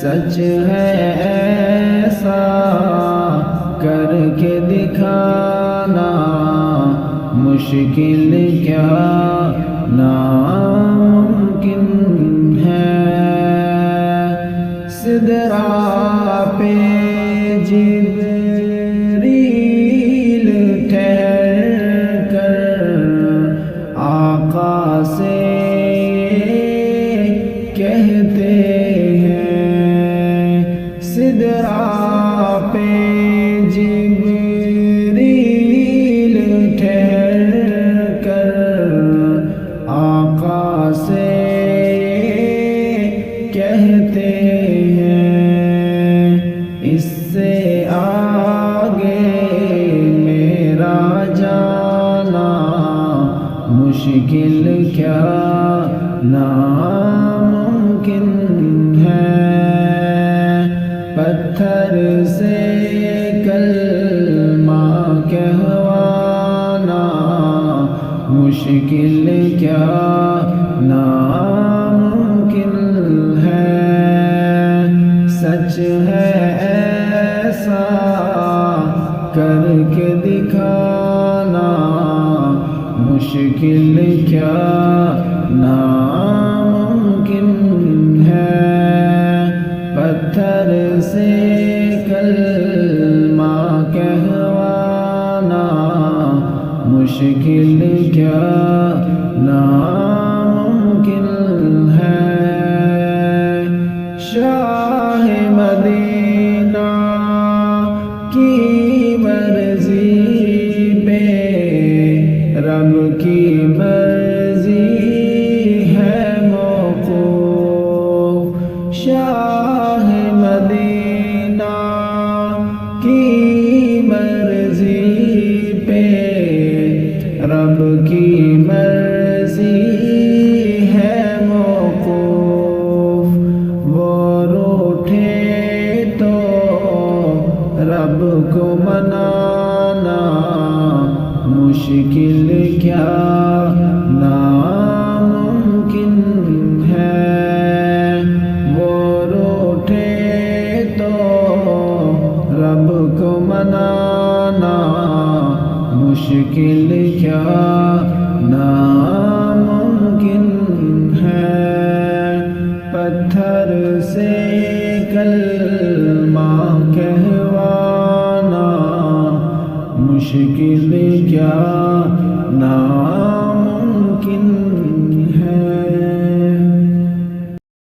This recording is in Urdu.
سچ ہے ایسا کر کے دکھانا مشکل کیا ناممکن ہے۔ سدرا پہ جبریل ٹھہر کر آقا سے کہتے ہیں، سدرا پہ جبریل ٹھہر کر آقا سے کہتے ہیں، اس سے آگے میرا جانا مشکل کیا ناممکن ہے۔ پتھر سے کلمہ کہوانا مشکل کیا ناممکن ہے۔ سچ ہے ایسا کر کے دکھانا مشکل کیا ناممکن ہے۔ پتھر سے کلمہ کہوانا مشکل کیا ناممکن ہے۔ شاہ مدینہ کی مرضی پہ رب کی مرضی ہے موقوف۔ شاہ مدینہ کی مرضی پہ رب کی مرضی ہے موقوف۔ وہ روٹھے تو رب کو منانا مشکل کیا ناممکن ہے۔ وہ روٹھے تو رب کو منانا مشکل کیا ناممکن ہے۔ پتھر سے کلمہ